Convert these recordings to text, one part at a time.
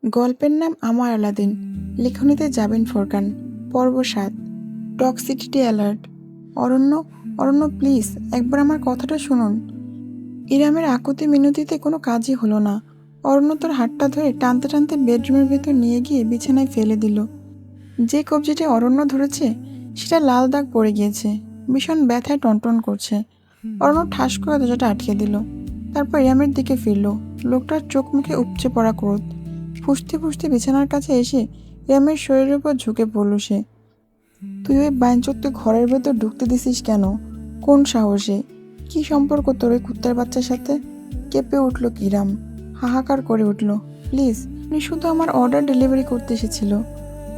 গল্পের নাম আমার আলাদিন। লেখনীতে যাবেন ফোরকান। পর্ব ৭। Toxicity alert. Aranya, Aranya please একবার আমার কথাটা শুনুন। ইরামের আকুতি মিনতিতে কোনো কাজই হলো না। অরণ্য তার হাতটা ধরে টানতে টানতে বেডরুমের ভেতর নিয়ে গিয়ে বিছানায় ফেলে দিল। যে কবজিটা অরণ্য ধরেছে সেটা লাল দাগ পড়ে গিয়েছে, ভীষণ ব্যথায় টনটন করছে। অরণ্য ঠাস করে দরজাটা আটকে দিল। তারপর ইরামের দিকে ফিরল। লোকটার চোখ মুখে উপচে পড়া ক্রোধ। ফুঁসতে ফুঁসতে বিছানার কাছে এসে ইরামের শরীরের উপর ঝুঁকে পড়ল সে। তুই ওই বাইঞ্চোদকে ঘরের ভেতর ঢুকতে দিছিস কেন? কোন সাহসে? কি সম্পর্ক তোর ওই কুত্তার বাচ্চার সাথে? কেঁপে উঠল ইরাম, হাহাকার করে উঠল। প্লিজ, উনি শুধু আমার অর্ডার ডেলিভারি করতে এসেছিল।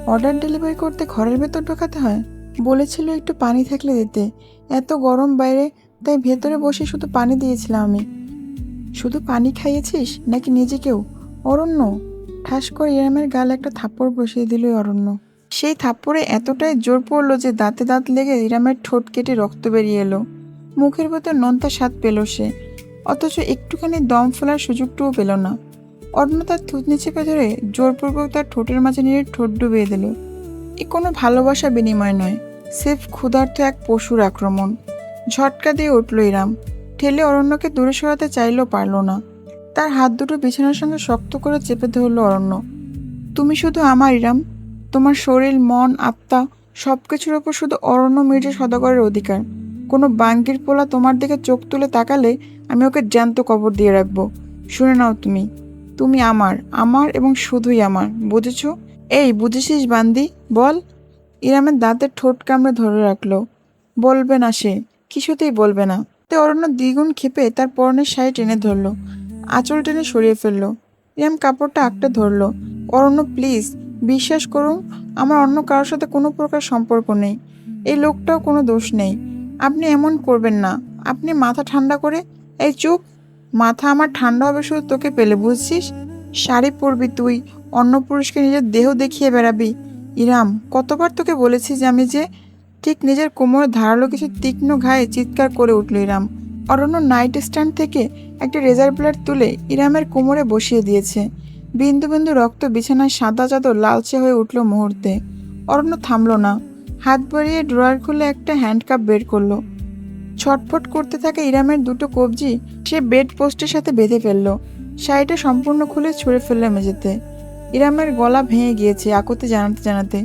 অর্ডার ডেলিভারি করতে ঘরের ভেতর ঢোকাতে হয়? বলেছিল একটু পানি থাকলে দিতে। এত গরম বাইরে, তাই ভেতরে বসে শুধু পানি দিয়েছিলাম আমি। শুধু পানি খাইয়েছিস নাকি নিজেকেও? অরণ্য! ঠাস করে ইরামের গালে একটা থাপ্পড় বসিয়ে দিল অরণ্য। সেই থাপ্পড়ে এতটাই জোর পড়ল যে দাঁতে দাঁত লেগে ইরামের ঠোঁট কেটে রক্ত বেরিয়ে এলো। মুখের ভেতর নোনতা স্বাদ পেল সে, অথচ একটুখানি দম ফেলার সুযোগটুও পেল না। অরণ্য তার থুতনি চেপে ধরে জোরপূর্বক তার ঠোঁটের মাঝে নিয়ে ঠোঁট ডুবিয়ে দিল। এ কোনো ভালোবাসা বিনিময় নয়, সিফ ক্ষুধার্ত এক পশুর আক্রমণ। ঝটকা দিয়ে উঠল ইরাম। ঠেলে অরণ্যকে দূরে সরাতে চাইলেও পারল না। তার হাত দুটো বিছানার সঙ্গে শক্ত করে চেপে ধরল অরণ্য। তুমি শুধু আমার ইরাম। তোমার শরীর, মন, আত্মা সব কিছুর ওপর শুধু অরণ্য মির্জা সদাগরের অধিকার। কোনো বাঙ্গির পোলা তোমার দিকে চোখ তুলে তাকালে আমি ওকে জ্যান্ত কবর দিয়ে রাখবো। শুনে নাও তুমি, তুমি আমার, আমার এবং শুধুই আমার, বুঝেছ? এই বুঝেছিস বান্দি? বল। ইরামের দাঁতের ঠোঁট কামড়ে ধরে রাখলো। বলবে না সে, কিছুতেই বলবে না। তে অরণ্য দ্বিগুণ ক্ষেপে তার পরনের শাড়ি টেনে ধরলো, আঁচল টেনে সরিয়ে ফেললো। ইরাম কাপড়টা আঁকড়ে ধরলো। অরণ্য প্লিজ, বিশ্বাস করুন, আমার অন্য কারোর সাথে কোনো প্রকার সম্পর্ক নেই। এই লোকটাও কোনো দোষ নেই। আপনি এমন করবেন না। আপনি মাথা ঠান্ডা করে। এই চুপ! মাথা আমার ঠান্ডা হবে শুধু তোকে পেলে, বুঝছিস? শাড়ি পরবি তুই, অন্য পুরুষকে নিজের দেহ দেখিয়ে বেড়াবি। ইরাম, কতবার তোকে বলেছি যে আমি যে? ঠিক নিজের কোমরে ধারালো কিছু তীক্ষ্ণ ঘায়ে চিৎকার করে উঠল ইরাম। অরণ্য নাইট স্ট্যান্ড থেকে একটা রেজার ব্লেড তুলে ইরামের কোমরে বসিয়ে দিয়েছে। বিন্দু বিন্দু রক্ত বিছানায় সাদা চাদর লালচে হয়ে উঠল মুহূর্তে। অরণ্য থামল না। হাত বাড়িয়ে ড্রয়ার খুলে একটা হ্যান্ডকাপ বের করলো। ছটফট করতে থাকা ইরামের দুটো কবজি সে বেড পোস্টের সাথে বেঁধে ফেলল। শাড়িটা সম্পূর্ণ খুলে ছুঁড়ে ফেলল মেঝেতে। ইরামের গলা ভেঙে গিয়েছে আকুতি জানাতে জানাতে।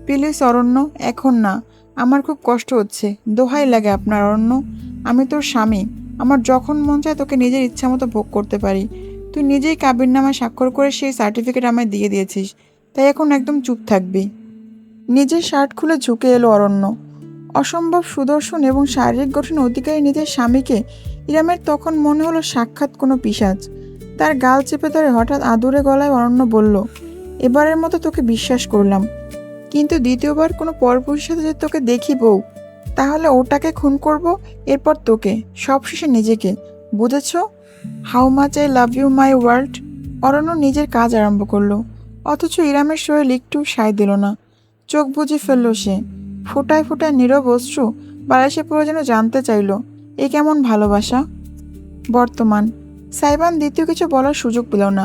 প্লিজ অরণ্য, এখন না। আমার খুব কষ্ট হচ্ছে। দোহাই লাগে আপনার অরণ্য। আমি তোর স্বামী। আমার যখন মন চায় তোকে নিজের ইচ্ছা মতো ভোগ করতে পারি। তুই নিজেই কাবিননামায় স্বাক্ষর করে সেই সার্টিফিকেট আমায় দিয়ে দিয়েছিস, তাই এখন একদম চুপ থাকবি। নিজের শার্ট খুলে ঝুঁকে এলো অরণ্য। অসম্ভব সুদর্শন এবং শারীরিক গঠনের অধিকারী নিজের স্বামীকে ইরামের তখন মনে হলো সাক্ষাৎ কোনো পিশাচ। তার গাল চেপে ধরে হঠাৎ আদুরে গলায় অরণ্য বলল, এবারের মতো তোকে বিশ্বাস করলাম, কিন্তু দ্বিতীয়বার কোনো পরপুরুষের সাথে যদি তোকে দেখি বউ, তাহলে ওটাকে খুন করব, এরপর তোকে, সবশেষে নিজেকে। বুঝেছ? How much I love you my world. Aranya নিজের কাজ আরম্ভ করলো, অথচ ইরামের শরীর একটু সায় দিল না। চোখ বুজে ফেলল সে। ফোটায় ফোটায় নীরব অশ্রু বালিশে পড়ে যেন জানতে চাইল, এ কেমন ভালোবাসা। বর্তমান সাইবান দ্বিতীয় কিছু বলার সুযোগ পেল না।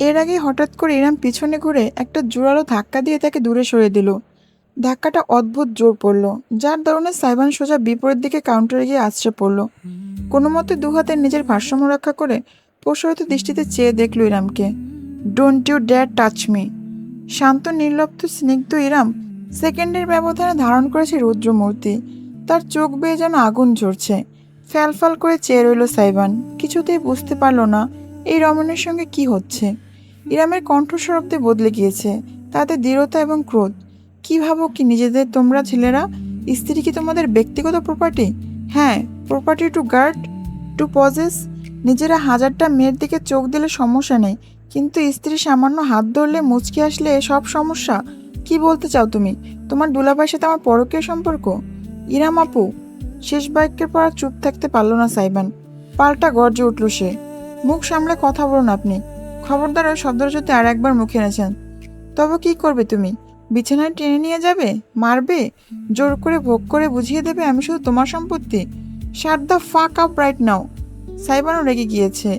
এর আগে হঠাৎ করে ইরাম পিছনে ঘুরে একটা জোরালো ধাক্কা দিয়ে তাকে দূরে সরিয়ে দিল। ধাক্কাটা অদ্ভুত জোর পড়ল, যার দরুনে সাইবান সোজা বিপরীত দিকে কাউন্টারে গিয়ে আছড়ে পড়ল। কোনো মতে দু হাতে নিজের ভারসাম্য রক্ষা করে প্রসারিত দৃষ্টিতে চেয়ে দেখল ইরামকে। Don't you dare touch me. শান্ত নির্লিপ্ত স্নিগ্ধ ইরাম সেকেন্ডের ব্যবধানে ধারণ করেছে রুদ্রমূর্তি। তার চোখ বেয়ে যেন আগুন ঝরছে। ফ্যালফাল করে চেয়ে রইল সাইবান, কিছুতেই বুঝতে পারল না এই রমণীর সঙ্গে কি হচ্ছে। ইরামের কণ্ঠস্বরতে বদলে গিয়েছে, তাতে দৃঢ়তা এবং ক্রোধ। কি ভাবো কি নিজেদের তোমরা ছেলেরা? স্ত্রী কি তোমাদের ব্যক্তিগত প্রপার্টি? হ্যাঁ, property to guard, to possess. নিজেরা হাজারটা মেয়ের দিকে চোখ দিলে সমস্যা নেই, কিন্তু স্ত্রী সামান্য হাত ধরলে, মুচকি আসলে সব সমস্যা। কি বলতে চাও তুমি? তোমার দুলাভাইয়ের সাথে আমার পরকীয় সম্পর্ক? ইরাম আপু। শেষ বাক্যের পর আর চুপ থাকতে পারল না সাইবান। পাল্টা গর্জে উঠল সে, মুখ সামলে কথা বলুন আপনি। খবরদার ওই শব্দটা যদি আর একবার মুখে এনেছেন, তবে কি করবে তুমি? বিছানায় টেনে নিয়ে যাবে? মারবে? জোর করে ভোগ করে বুঝিয়ে দেবে আমি শুধু তোমার সম্পত্তি? Shut the fuck up right now. সাইবানও রেগে গিয়েছে।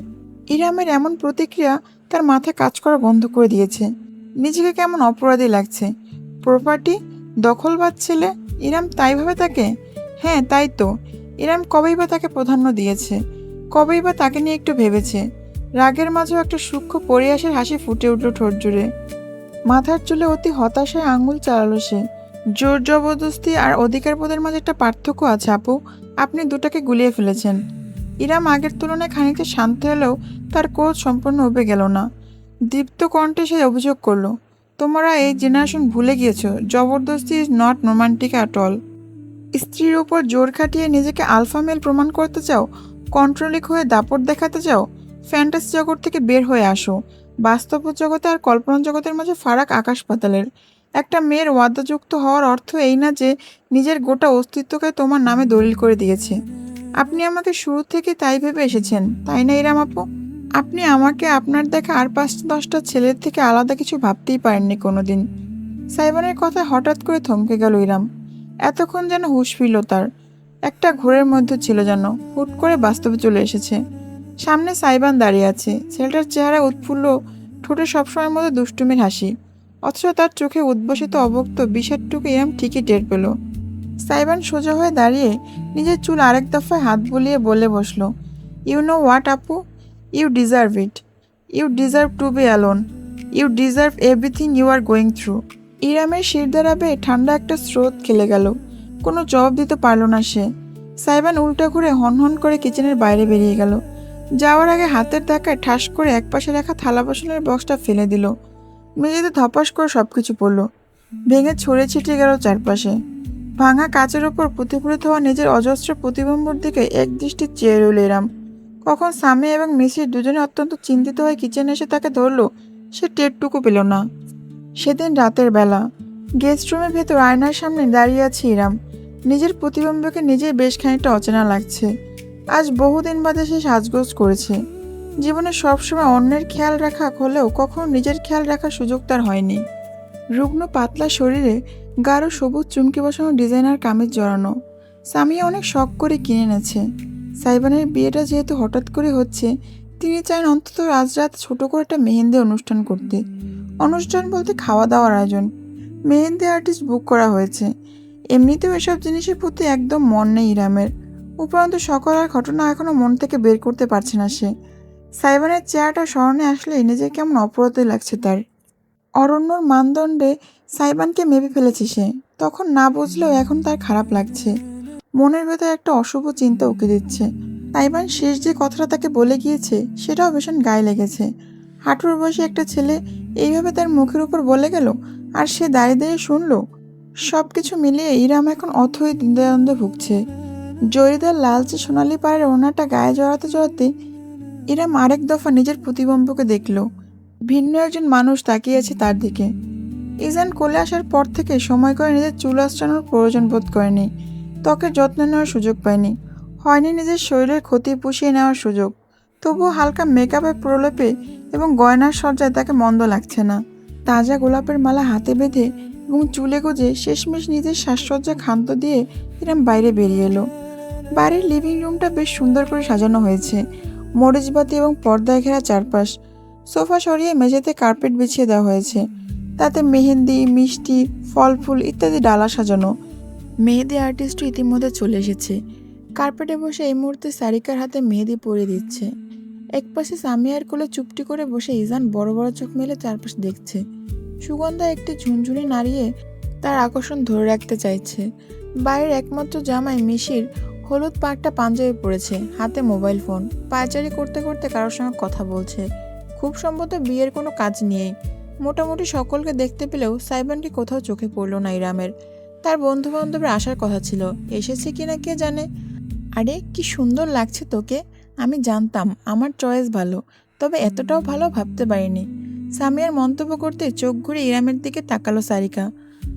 ইরামের এমন প্রতিক্রিয়া তার মাথায় কাজ করা বন্ধ করে দিয়েছে। নিজেকে কেমন অপরাধী লাগছে। প্রপার্টি দখলবাজ ছেলে, ইরাম তাই ভাবে তাকে? হ্যাঁ তাই তো। ইরাম কবেই বা তাকে প্রাধান্য দিয়েছে, কবেই বা তাকে নিয়ে একটু ভেবেছে। রাগের মাঝেও একটা সূক্ষ্ম পরিহাসের হাসি ফুটে উঠল ঠোঁট জুড়ে। মাথার চুলে অতি হতাশায় আঙুল চালালো সে। জোর জবরদস্তি আর অধিকারবোধের মাঝে একটা পার্থক্য আছে আপু, আপনি দুটাকে গুলিয়ে ফেলেছেন। ইরাম আগের তুলনায় খানিকটা শান্ত হলেও তার ক্রোধ সম্পূর্ণ উবে গেল না। দীপ্ত কণ্ঠে সে অভিযোগ করলো, তোমরা এই জেনারেশন ভুলে গিয়েছো, জবরদস্তি is not romantic at all. স্ত্রীর উপর জোর খাটিয়ে নিজেকে আলফা মেল প্রমাণ করতে চাও, কন্ট্রোলিক হয়ে দাপট দেখাতে চাও। ফ্যান্টাসি জগৎ থেকে বের হয়ে আসো। বাস্তব জগতে আর কল্পনা জগতের মাঝে ফারাক আকাশ পাতালের। একটা মেয়ের ওয়াদাযুক্ত হওয়ার অর্থ এই না যে নিজের গোটা অস্তিত্বকে তোমার নামে দলিল করে দিয়েছে। আপনি আমাকে শুরু থেকে তাই ভেবে এসেছেন, তাই না ইরাম আপু? আপনি আমাকে আপনার দেখা আর ৫-১০টা ছেলের থেকে আলাদা কিছু ভাবতেই পারেননি কোনোদিন। সাইবানের কথা হঠাৎ করে থমকে গেল ইরাম। এতক্ষণ যেন হুঁশ ফিরল তার। একটা ঘোরের মধ্যে ছিল যেন, হুট করে বাস্তবে চলে এসেছে। সামনে সাইবান দাঁড়িয়ে আছে। ছেলেটার চেহারা উৎফুল্ল, ঠোঁটে সবসময়ের মতো দুষ্টুমির হাসি, অথচ তার চোখে উদ্ভাসিত অবক্ত বিষাদটুকু ইরাম ঠিকই টের পেল। সাইবান সোজা হয়ে দাঁড়িয়ে নিজের চুল আরেক দফায় হাত বুলিয়ে বলে বসল, ইউ নো হোয়াট আপু, you deserve it. You deserve to be alone. You deserve everything you are going through. ইরামের শিরদাঁড়া বেয়ে ঠান্ডা একটা স্রোত খেলে গেল। কোনো জবাব দিতে পারল না সে। সাইবান উল্টা ঘুরে হনহন করে কিচেনের বাইরে বেরিয়ে গেল। যাওয়ার আগে হাতের ধাক্কায় ঠাস করে একপাশে রাখা থালা বাসনের বক্সটা ফেলে দিল। মেঝেতে ধপাস করে সবকিছু পড়ল, ভেঙে ছড়ে ছিটিয়ে গেল চারপাশে। ভাঙা কাচের ওপর পুঁতে হওয়া নিজের অজস্র প্রতিবিম্বর দিকে এক দৃষ্টি চেয়ে রইল ইরাম। কখন সামি এবং মিসির দুজনে অত্যন্ত চিন্তিত হয়ে কিচেনে এসে তাকে ধরল, সে টেরটুকু পেল না। সেদিন রাতের বেলা গেস্ট রুমের ভেতর আয়নার সামনে দাঁড়িয়ে আছে ইরাম। নিজের প্রতিবিম্বকে নিজের বেশ খানিকটা অচেনা লাগছে। আজ বহুদিন বাদে সে সাজগোজ করেছে। জীবনে সবসময় অন্যের খেয়াল রাখা হলেও কখনো নিজের খেয়াল রাখার সুযোগ তার হয়নি। রুগ্ন পাতলা শরীরে গাঢ় সবুজ চুমকি বসানো ডিজাইনার কামিজ জড়ানো। সামিয়া অনেক শখ করে কিনে এনেছে। সাইবানের বিয়েটা যেহেতু হঠাৎ করে হচ্ছে, তিনি চান অন্তত আজ রাত ছোট করে একটা মেহেন্দি অনুষ্ঠান করতে। অনুষ্ঠান বলতে খাওয়া দাওয়ার আয়োজন। মেহেন্দি আর্টিস্ট বুক করা হয়েছে। এমনিতেও এসব জিনিসের প্রতি একদম মন নেই ইরামের। উপরন্তু সকালের ঘটনা এখনো মন থেকে বের করতে পারছে না সে। সাইবানের চেহারাটা স্মরণে আসলেই নিজেকে কেমন অপরাধী লাগছে তার। অরণ্যর মানদণ্ডে সাইবানকে মেপে ফেলেছে সে। তখন না বুঝলেও এখন তার খারাপ লাগছে। মনের ভেতর একটা অশুভ চিন্তা উঁকে দিচ্ছে। সাইবান শেষ যে কথাটা তাকে বলে গিয়েছে সেটাও ভীষণ গায়ে লেগেছে। হাঁটুর বয়সী একটা ছেলে এইভাবে তার মুখের উপর বলে গেল, আর সে দাঁড়িয়ে দাঁড়িয়ে শুনল। সব কিছু মিলিয়ে ইরাম এখন অথই দ্বিধাদ্বন্দ্বে ভুগছে। জরিদার লালচে সোনালি পাড়ের ওড়নাটা গায়ে জড়াতে ইরাম আরেক দফা নিজের প্রতিবিম্বকে দেখল। ভিন্ন একজন মানুষ তাকিয়ে আছে তার দিকে। ইজান কোলে আসার পর থেকে সময় করে নিজের চুল আঁচড়ানোর প্রয়োজন বোধ করেনি, ত্বকের যত্ন নেওয়ার সুযোগ পায়নি, হয়নি নিজের শরীরের ক্ষতি পুষিয়ে নেওয়ার সুযোগ। তবুও হালকা মেকআপের প্রলেপে এবং গয়নার সজ্জায় তাকে মন্দ লাগছে না। তাজা গোলাপের মালা হাতে বেঁধে এবং চুলে গুজে শেষমেশ নিজের সাজসজ্জা ক্ষান্ত দিয়ে ইরাম বাইরে বেরিয়ে এলো। বাড়ির লিভিং রুমটা বেশ সুন্দর করে সাজানো হয়েছে। মরিচবাতি এবং পর্দায় ঘেরা চারপাশ। সোফা সরিয়ে মেঝেতে কার্পেট বিছিয়ে দেওয়া হয়েছে। তাতে মেহেন্দি, মিষ্টি, ফল ফুল ইত্যাদি ডালা সাজানো। মেহেদি আর্টিস্টও ইতিমধ্যে চলে এসেছে। কার্পেটে বসে এই মুহূর্তে সারিকার হাতে মেহেদি পরিয়ে দিচ্ছে। একপাশে সামিয়ার কোলে চুপটি করে বসে ইজান বড় বড় চোখ মেলে চারপাশ দেখছে। সুগন্ধা একটি ঝুনঝুনি নাড়িয়ে তার আকর্ষণ ধরে রাখতে চাইছে। বাইরের একমাত্র জামাই মিশির হলুদ পাট্টা পাঞ্জাবি পরেছে, হাতে মোবাইল ফোন, পায়চারি করতে করতে কারোর সঙ্গে কথা বলছে। খুব সম্ভবত বিয়ের কোনো কাজ নিয়েই। মোটামুটি সকলকে দেখতে পেলেও সাইবানকে কোথাও চোখে পড়ল না ইরামের। তার বন্ধু বান্ধবের আসার কথা ছিল, এসেছে কিনা কে জানে। আরে কি সুন্দর লাগছে তোকে। আমি জানতাম আমার চয়েস ভালো, তবে এতটাও ভালো ভাবতে পারিনি। সামিয়ার মন্তব্য করতে চোখ ঘুরে ইরামের দিকে তাকালো সারিকা।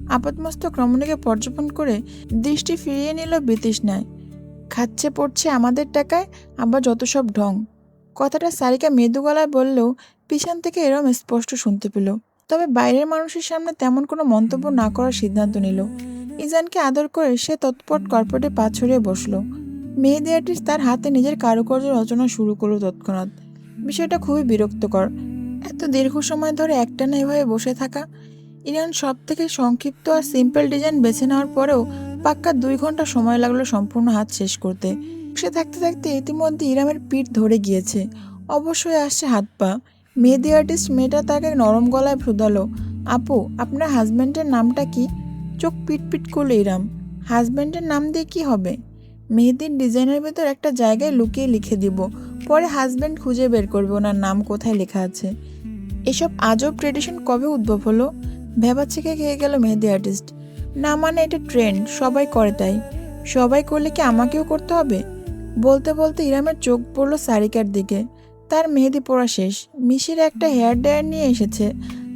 আপাতমস্তক রমণীকে পর্যবেক্ষণ করে দৃষ্টি ফিরিয়ে নিল বিতৃষ্ণায়। খাচ্ছে পড়ছে আমাদের টাকায়, আবার যত সব ঢং। কথাটা সারিকা মৃদু গলায় বললেও পিছন থেকে এরম স্পষ্ট শুনতে পেল। তবে বাইরের মানুষের সামনে তেমন কোনো মন্তব্য না করার সিদ্ধান্ত নিল। ইজানকে আদর করে সে তৎপট কর্পটে পা ছড়িয়ে বসল। মেহেদি আর্টিস্ট তার হাতে নিজের কারুকার্য রচনা শুরু করলো তৎক্ষণাৎ। বিষয়টা খুবই বিরক্তকর। এত দীর্ঘ সময় ধরে একটানা এভাবে বসে থাকা। ইরান সব থেকে সংক্ষিপ্ত আর সিম্পল ডিজাইন বেছে নেওয়ার পরেও পাক্কা 2 ঘন্টা সময় লাগলো সম্পূর্ণ হাত শেষ করতে। বসে থাকতে থাকতে ইতিমধ্যে ইরামের পিঠ ধরে গিয়েছে, অবশ্যই আসছে হাত পা। মেহেদি আর্টিস্ট মেয়েটা তাকে নরম গলায় ভ্রুধালো, আপু আপনার হাজব্যান্ডের নামটা কি? চোখ পিট পিট করলো ইরাম। হাজব্যান্ডের নাম দিয়ে কি হবে? মেহেদির ডিজাইনের ভেতর একটা জায়গায় লুকিয়ে লিখে দিব, পরে হাজব্যান্ড খুঁজে বের করবে ওনার নাম কোথায় লেখা আছে। এসব আজব ট্রেডিশন কবে উদ্ভব হলো? ভেবাচ্ছেকে খেয়ে গেল মেহেদি আর্টিস্ট। না মানে এটা ট্রেন্ড, সবাই করে তাই। সবাই করলে কি আমাকেও করতে হবে? বলতে বলতে ইরামের চোখ পড়ল সারিকার দিকে। তার মেহেদি পড়া শেষ, মিশির একটা হেয়ার ড্রায়ার নিয়ে এসেছে,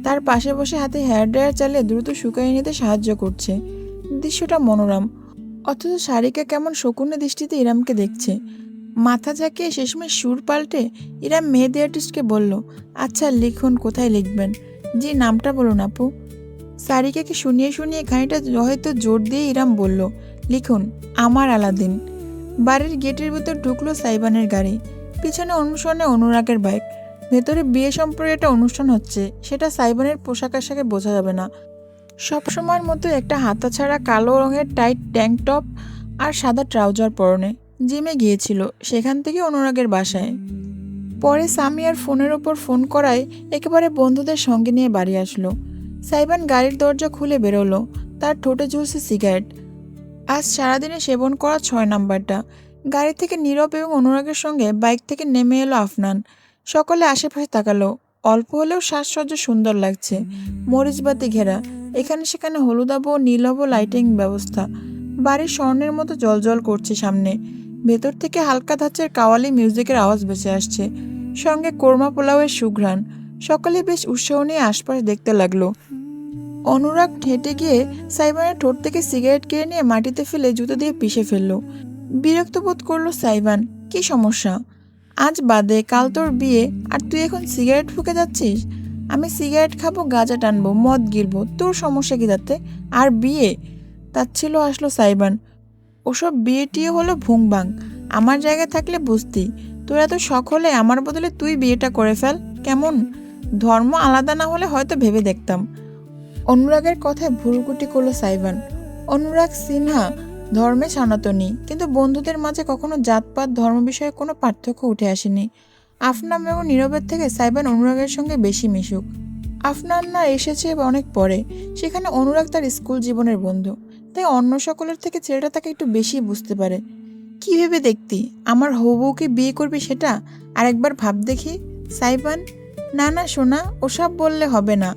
তার পাশে বসে হাতে হেয়ার ড্রায়ার চালিয়ে দ্রুত শুকাইয়ে নিতে সাহায্য করছে। দৃশ্যটা মনোরম, অথচ সারিকা কেমন শকুনে দৃষ্টিতে ইরামকে দেখছে। মাথা ঝাঁকিয়ে শেষমেশ সুর পাল্টে ইরাম মেহেদি আর্টিস্টকে বলল, আচ্ছা লিখুন, কোথায় লিখবেন? জি নামটা বলুন আপু। সারিকাকে শুনিয়ে শুনিয়ে খানিকটা হয়তো জোর দিয়ে ইরাম বলল, লিখুন আমার আলাদিন। বাড়ির গেটের ভিতর ঢুকলো সাইবানের গাড়ি, পিছনে অনুসরণে অনুরাগের বাইক। ভেতরে বিয়ে সম্পর্কে একটা অনুষ্ঠান হচ্ছে, সেটা সাইবানের পোশাক আশাকে বোঝা যাবে না। সবসময়ের মতো একটা হাতাছাড়া কালো রঙের টাইট ট্যাঙ্ক টপ আর সাদা ট্রাউজার পরনে। জিমে গিয়েছিল, সেখান থেকে অনুরাগের বাসায়। পরে সামিয়ার ফোনের ওপর ফোন করায় একেবারে বন্ধুদের সঙ্গে নিয়ে বাড়ি আসলো। সাইবান গাড়ির দরজা খুলে বেরোলো, তার ঠোঁটে ঝুলছে সিগারেট। আজ সারাদিনে সেবন করা 6 নাম্বারটা। গাড়ি থেকে নীরব এবং অনুরাগের সঙ্গে বাইক থেকে নেমে এলো আফনান। সকলে আশেপাশে তাকালো। অল্প হলেও সাজসজ্জা সুন্দর লাগছে, মরিচবাতি ঘেরা, এখানে সেখানে হলুদাভ ও নীলাভ লাইটিং ব্যবস্থা। বাড়ির স্বর্ণের মতো জলজল করছে সামনে। ভেতর থেকে হালকা ধাঁচের কাওয়ালি মিউজিকের আওয়াজ ভেসে আসছে, সঙ্গে কোরমা পোলাওয়ের সুঘ্রাণ। সকলে বেশ উৎসাহ নিয়ে আশপাশ দেখতে লাগলো। অনুরাগ হেঁটে গিয়ে সাইবানের ঠোঁট থেকে সিগারেট কেড়ে নিয়ে মাটিতে ফেলে জুতো দিয়ে পিষে ফেললো। বিরক্ত বোধ করলো সাইবান। কি সমস্যা? আজ বাদে কাল তোর বিয়ে, আর তুই এখন সিগারেট ফুঁকে যাচ্ছিস? আমি সিগারেট খাবো, গাঁজা টানবো, মদ গিলবো, তোর সমস্যা কি তাতে? আর বিয়ে? তাচ্ছিল আসলো সাইবান। ওসব বিয়ে টিয়ে হলো ভুংবাং। আমার জায়গায় থাকলে বুঝতি। তোর এত শখ হলে আমার বদলে তুই বিয়েটা করে ফেল। কেমন? ধর্ম আলাদা না হলে হয়তো ভেবে দেখতাম। অনুরাগের কথায় ভুরুকুটি করলো সাইবান। অনুরাগ সিনহা ধর্মে সনাতনী, কিন্তু বন্ধুদের মাঝে কখনো জাতপাত ধর্ম বিষয়ে কোনো পার্থক্য উঠে আসেনি। আফনান এবং নীরবের থেকে সাইবান অনুরাগের সঙ্গে বেশি মিশুক। আফনান না এসেছে অনেক পরে, সেখানে অনুরাগ তার স্কুল জীবনের বন্ধু, তাই অন্য সকলের থেকে ছেলেটা তাকে একটু বেশি বুঝতে পারে। কি ভেবে দেখতি আমার হবুকে বিয়ে করবি সেটা? আরেকবার ভাব দেখি। সাইবান, না না সোনা, ওসব বললে হবে না।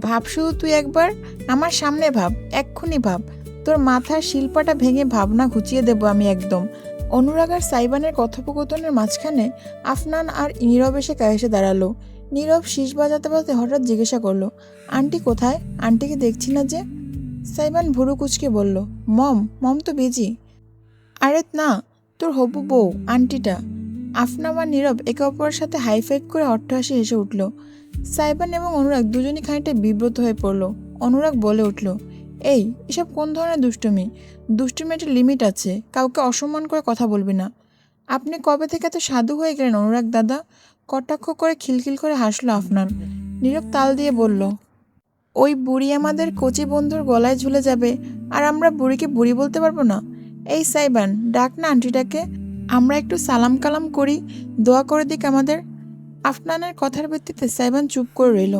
ভাব শুধু তুই একবার, আমার সামনে ভাব, এক্ষুনি ভাব। তোর মাথার শিল্পাটা ভেঙে ভাবনা ঘুচিয়ে দেব আমি একদম। অনুরাগ আর সাইবানের কথোপকথনের মাঝখানে আফনান আর নীরব এসে দাঁড়ালো। নীরব শীষ বাজাতে বাজাতে হঠাৎ জিজ্ঞাসা করলো, আন্টি কোথায়? আন্টিকে দেখছি না যে। সাইবান ভুরু কুচকে বলল, মম মম তো বিজি। আরে না, তোর হবু বউ আন্টিটা। আফনান আর নীরব একে অপরের সাথে হাই ফাইভ করে অট্টহাসি হেসে উঠল। সাইবান এবং অনুরাগ দুজনই খানিকটা বিব্রত হয়ে পড়ল। অনুরাগ বলে উঠল, এই এসব কোন ধরনের দুষ্টুমি? দুষ্টুমি একটা লিমিট আছে, কাউকে অসম্মান করে কথা বলবি না। আপনি কবে থেকে এত সাধু হয়ে গেলেন অনুরাগ দাদা? কটাক্ষ করে খিলখিল করে হাসলো আফনান। নীরব তাল দিয়ে বলল, ওই বুড়ি আমাদের কচি বন্ধুর গলায় ঝুলে যাবে, আর আমরা বুড়িকে বুড়ি বলতে পারবো না? এই সাইবান, ডাক না আন্টিটাকে, আমরা একটু সালাম কালাম করি, দোয়া করে দিক আমাদের। আফনানের কথার ভিত্তিতে সাইবান চুপ করে রইল।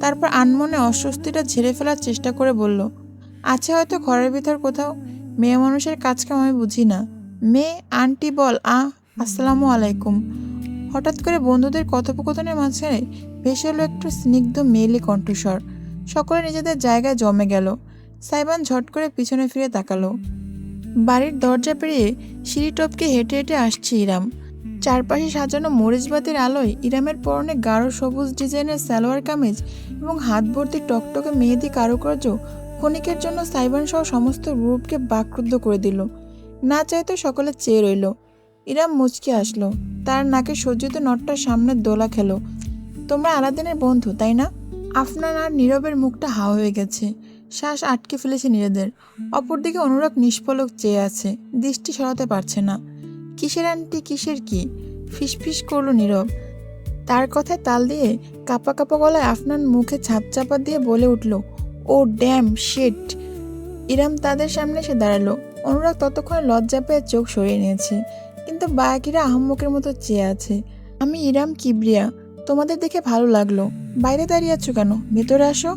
তারপর আনমনে অস্বস্তিটা ঝেড়ে ফেলার চেষ্টা করে বলল, আছে হয়তো ঘরের ভিতর কোথাও। মেয়ে মানুষের কাজকাম আমি বুঝি না। মেয়ে আন্টি বল আসসালামু আলাইকুম। হঠাৎ করে বন্ধুদের কথোপকথনের মাঝখানে ভেসে এলো একটু স্নিগ্ধ মেয়েলি কণ্ঠস্বর। সকলে নিজেদের জায়গায় জমে গেল। সাইবান ঝট করে পিছনে ফিরে তাকালো। বাড়ির দরজা পেরিয়ে সিঁড়ি টপকে হেঁটে হেঁটে আসছে ইরাম। চারপাশে সাজানো মরিচবাতির আলোয় ইরামের পরনে গাঢ় সবুজ ডিজাইনের সালোয়ার কামিজ এবং হাত ভর্তি টকটকে মেহেদি কারুকার্য ক্ষণিকের জন্য সাইবান সহ সমস্ত রূপকে বাকরুদ্ধ করে দিল। না চাইতে সকলে চেয়ে রইল। ইরাম মুচকি আসলো, তার নাকে সজ্জিত নটটার সামনে দোলা খেলো। তোমরা আলাদিনের বন্ধু তাই না? আফনান আর নীরবের মুখটা হাওয়া হয়ে গেছে, শ্বাস আটকে ফেলেছে নিজেদের। অপরদিকে অনুরাগ নিষ্পলক চেয়ে আছে, দৃষ্টি সরাতে পারছে না। কিসের আন্টি, কিসের কি? ফিসফিস করলো নীরব। তার কথায় তাল দিয়ে কাঁপা কাঁপা গলায় আফনান মুখে ছাপ চাপা দিয়ে বলে উঠল, ও ড্যাম শিট। ইরাম তাদের সামনে এসে দাঁড়ালো। অনুরাগ ততক্ষণে লজ্জা পেয়ে চোখ সরিয়ে নিয়েছে, কিন্তু বাকিরা আহম্মকের মতো চেয়ে আছে। আমি ইরাম কিবরিয়া, তোমাদের দেখে ভালো লাগলো। বাইরে দাঁড়িয়ে আছো কেন? ভেতরে আসো।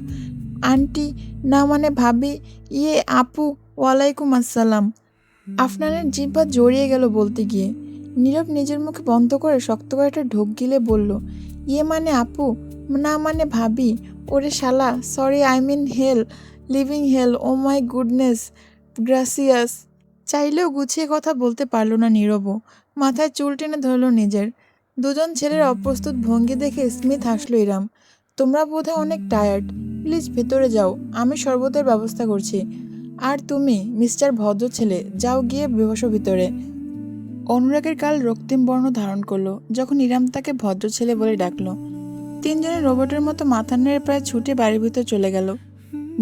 আন্টি, না মানে ভাবি, ইয়ে আপু, ওয়ালাইকুম আসসালাম। আফনানের জিহ্বা জড়িয়ে গেল বলতে গিয়ে। নীরব নিজের মুখে বন্ধ করে শক্ত করে একটা ঢোক গিলে বলল, ইয়ে মানে আপু, না মানে ভাবি। ওরে শালা, sorry, I mean hell, living hell, oh my goodness, gracious. চাইলেও গুছিয়ে কথা বলতে পারল না নীরবও। মাথায় চুল টেনে ধরল নিজের। দুজন ছেলের অপ্রস্তুত ভঙ্গি দেখে স্মিথ হাসল ইরাম। তোমরা বোধহয় অনেক টায়ার্ড, প্লিজ ভেতরে যাও, আমি শরবতের ব্যবস্থা করছি। আর তুমি মিস্টার ভদ্র ছেলে, যাও গিয়ে বসো ভিতরে। অনুরাগের কাল রক্তিম বর্ণ ধারণ করলো যখন ইরাম তাকে ভদ্র ছেলে বলে ডাকলো। তিনজনের রোবটের মতো মাথা নেড়ে প্রায় ছুটে বাড়ির ভিতর চলে গেল।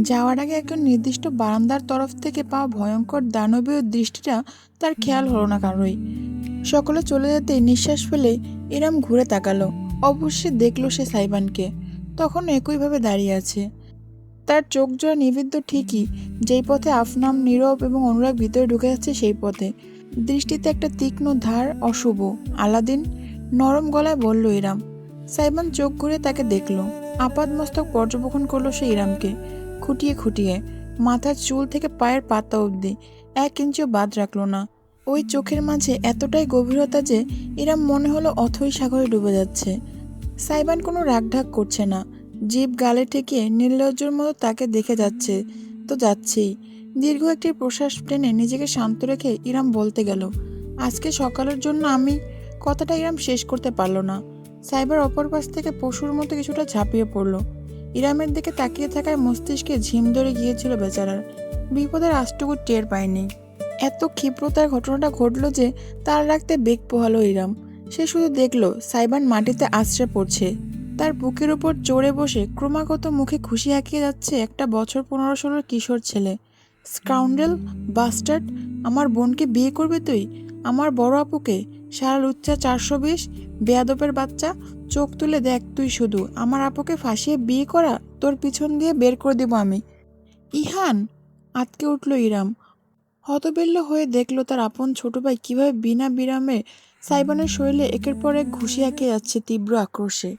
যাওয়ার আগে একজন নির্দিষ্ট বারান্দার তরফ থেকে পাওয়া ভয়ঙ্কর দানবীয় দৃষ্টিটা তার খেয়াল হলো না কারোই। সকলে চলে যেতেই নিঃশ্বাস ফেলে ইরাম ঘুরে তাকালো। অবশ্যই দেখলো সে সাইবানকে, তখন একইভাবে দাঁড়িয়ে আছে। তার চোখ জোড়া নিবিদ্ধ ঠিকই, যেই পথে আফনাম, নীরব এবং অনুরাগ ভিতরে ঢুকে যাচ্ছে সেই পথে। দৃষ্টিতে একটা তীক্ষ্ণ ধার, অশুভ। আলাদিন, নরম গলায় বলল ইরাম। সাইবান চোখ ঘুরে তাকে দেখলো। আপাদমস্তক পর্যবেক্ষণ করলো সে ইরামকে, খুঁটিয়ে খুঁটিয়ে, মাথার চুল থেকে পায়ের পাতা অবধি 1 ইঞ্চিও বাদ রাখলো না। ওই চোখের মাঝে এতটাই গভীরতা যে ইরাম মনে হলো অথই সাগরে ডুবে যাচ্ছে। সাইবান কোনো রাগঢাক করছে না, জিভ গালে ঠেকিয়ে নির্লজ্জর মতো তাকে দেখে যাচ্ছে তো যাচ্ছেই। দীর্ঘ একটি প্রশ্বাস টেনে নিজেকে শান্ত রেখে ইরাম বলতে গেল, আজকে সকালের জন্য আমি। কথাটা ইরাম শেষ করতে পারল না। সাইবার অপর পাশ থেকে পশুর মতো কিছুটা ঝাঁপিয়ে পড়ল। ইরামের দিকে তাকিয়ে থাকায় মস্তিষ্কে ঝিম ধরে গিয়েছিল বেচারার। বিপদের আঁচটুকু টের পায়নি। এত ক্ষিপ্রতার ঘটনাটা ঘটল যে তার রাখতে বেগ পোহালো ইরাম। সে শুধু দেখল সাইবান মাটিতে আছড়ে পড়ছে। তার বুকের উপর চড়ে বসে ক্রমাগত মুখে খুশি হাঁকিয়ে যাচ্ছে একটা বছর 15-16 কিশোর ছেলে। স্কাউন্ডেল, বাস্টার্ড, আমার বোনকে বিয়ে করবে তুই? আমার বড় আপুকে? সারা লুচ্চা 420, বেয়াদবের বাচ্চা, চোখ তুলে দেখ তুই শুধু, আমার আপুকে ফাঁসিয়ে বিয়ে করা, তোর পিছন দিয়ে বের করে দেব আমি। ইহান, আঁতকে উঠল ইরাম। হতবিহ্বল হয়ে দেখল তার আপন ছোট ভাই কিভাবে বিনা বিরামে সাইবানের শরীরে একের পর এক ঘুষি হাঁকিয়ে যাচ্ছে তীব্র আক্রোশে।